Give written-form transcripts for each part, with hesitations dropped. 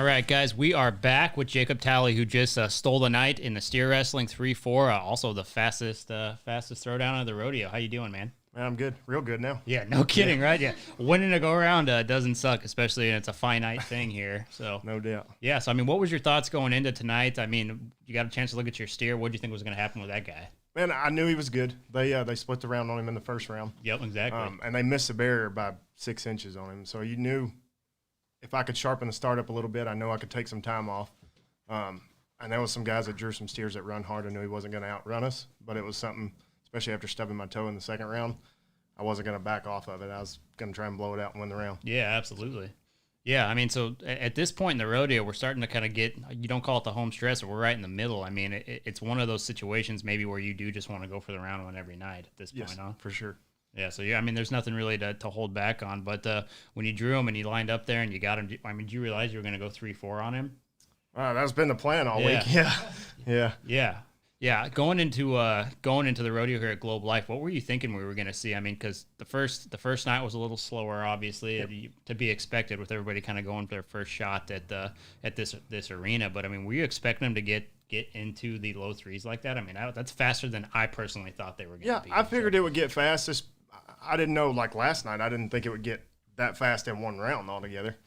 All right, guys, we are back with Jacob Talley, who just stole the night in the steer wrestling 3-4, also the fastest throwdown of the rodeo. How you doing, man? Man, I'm good. Real good now. Yeah, no kidding, right? Yeah. Winning a go-around doesn't suck, especially when it's a finite thing here. So No doubt. Yeah, so, I mean, what was your thoughts going into tonight? I mean, you got a chance to look at your steer. What do you think was going to happen with that guy? Man, I knew he was good. They split the round on him in the first round. Yep, exactly. And they missed the barrier by 6 inches on him. So you knew if I could sharpen the start up a little bit, I know I could take some time off. And there was some guys that drew some steers that run hard. I knew he wasn't going to outrun us, but it was something, especially after stubbing my toe in the second round, I wasn't going to back off of it. I was going to try and blow it out and win the round. Yeah, absolutely. Yeah, I mean, so at this point in the rodeo, we're starting to kind of get, you don't call it the home stretch, but we're right in the middle. I mean, it's one of those situations maybe where you do just want to go for the round one every night at this point, huh? For sure. Yeah, so yeah, I mean, there's nothing really to hold back on. But when you drew him and you lined up there and you got him, I mean, did you realize you were going to go 3-4 on him? That's been the plan all week. Yeah. Going into the rodeo here at Globe Life, what were you thinking we were going to see? I mean, because the first night was a little slower, obviously, to be expected with everybody kind of going for their first shot at this arena. But I mean, were you expecting them to get into the low threes like that? I mean, that's faster than I personally thought they were going to be. Yeah, I figured it would get fast. I didn't know, like last night, I didn't think it would get that fast in one round altogether.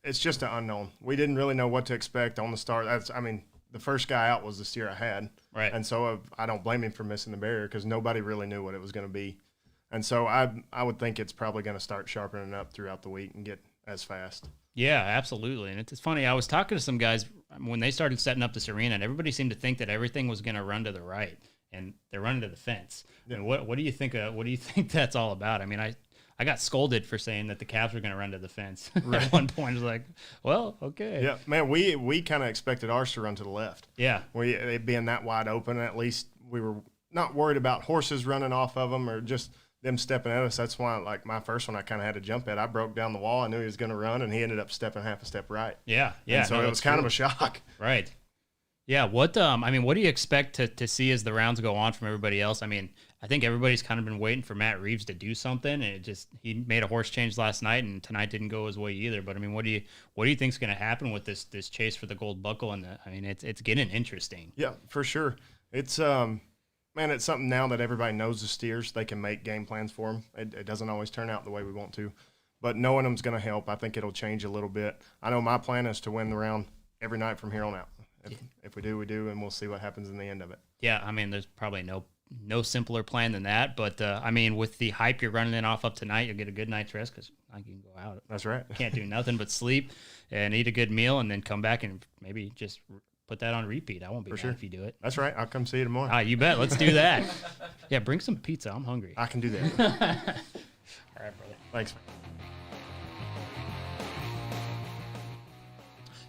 It's just an unknown. We didn't really know what to expect on the start. The first guy out was the steer I had. Right. And so I don't blame him for missing the barrier because nobody really knew what it was going to be. And so I would think it's probably going to start sharpening up throughout the week and get as fast. Yeah, absolutely. And it's funny. I was talking to some guys when they started setting up this arena, and everybody seemed to think that everything was going to run to the right, and they're running to the fence. Yeah. And what do you think? What do you think that's all about? I mean, I got scolded for saying that the calves were going to run to the fence. Right. At one point, I was like, well, okay. Yeah, man, we kind of expected ours to run to the left. Yeah. It being that wide open, at least we were not worried about horses running off of them or just them stepping at us. That's why, like, my first one I kind of had to jump at. I broke down the wall. I knew he was going to run, and he ended up stepping half a step right. Yeah. And so it was kind of a shock. Right. Yeah, what do you expect to see as the rounds go on from everybody else? I mean, I think everybody's kind of been waiting for Matt Reeves to do something, and he made a horse change last night, and tonight didn't go his way either. But I mean, what do you think's going to happen with this chase for the gold buckle? And it's getting interesting. Yeah, for sure. It's it's something now that everybody knows the steers. They can make game plans for them. It doesn't always turn out the way we want to, but knowing them's going to help. I think it'll change a little bit. I know my plan is to win the round every night from here on out. If we do, we do, and we'll see what happens in the end of it. Yeah, I mean, there's probably no simpler plan than that. But, I mean, with the hype you're running off up tonight, you'll get a good night's rest because I can go out. That's right. Can't do nothing but sleep and eat a good meal and then come back and maybe just put that on repeat. I won't be mad if you do it. That's right. I'll come see you tomorrow. You bet. Let's do that. Yeah, bring some pizza. I'm hungry. I can do that. All right, brother. Thanks.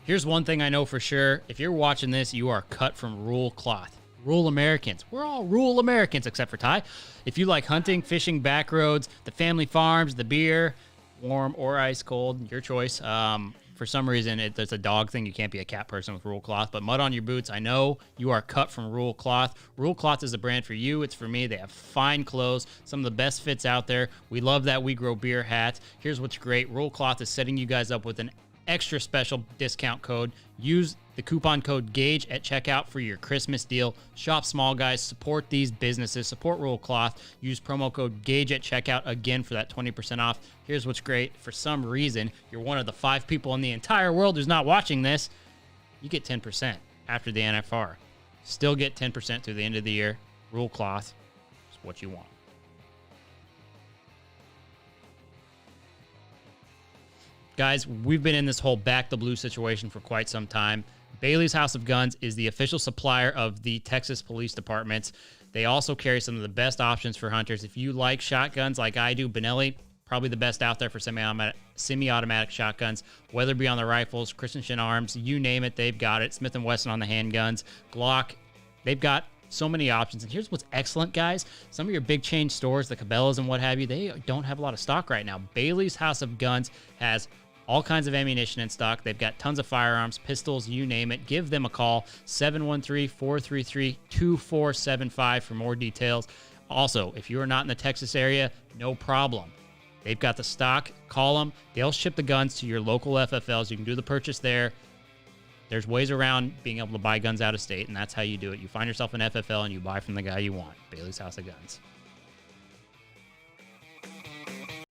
Here's one thing I know for sure. If you're watching this, you are cut from rural cloth. Rural Americans. We're all rural Americans except for Ty. If you like hunting, fishing, back roads, the family farms, the beer, warm or ice cold, your choice. For some reason, there's a dog thing. You can't be a cat person with rural cloth. But mud on your boots, I know you are cut from rural cloth. Rural cloth is a brand for you. It's for me. They have fine clothes, some of the best fits out there. We love that We Grow Beer hats. Here's what's great. Rural cloth is setting you guys up with an extra special discount code. Use the coupon code GAUGE at checkout for your Christmas deal. Shop small, guys. Support these businesses. Support Rural Cloth. Use promo code GAUGE at checkout again for that 20% off. Here's what's great. For some reason, you're one of the 5 people in the entire world who's not watching this. You get 10% after the NFR. Still get 10% through the end of the year. Rural Cloth is what you want. Guys, we've been in this whole back the blue situation for quite some time. Bailey's House of Guns is the official supplier of the Texas Police Departments. They also carry some of the best options for hunters. If you like shotguns like I do, Benelli, probably the best out there for semi-automatic shotguns. Weatherby on the rifles, Christensen Arms, you name it, they've got it. Smith & Wesson on the handguns, Glock, they've got so many options. And here's what's excellent, guys. Some of your big chain stores, the Cabela's and what have you, they don't have a lot of stock right now. Bailey's House of Guns has all kinds of ammunition in stock. They've got tons of firearms, pistols, you name it. Give them a call, 713-433-2475 for more details. Also, if you are not in the Texas area, no problem. They've got the stock. Call them. They'll ship the guns to your local FFLs. You can do the purchase there. There's ways around being able to buy guns out of state, and that's how you do it. You find yourself an FFL and you buy from the guy you want. Bailey's House of Guns.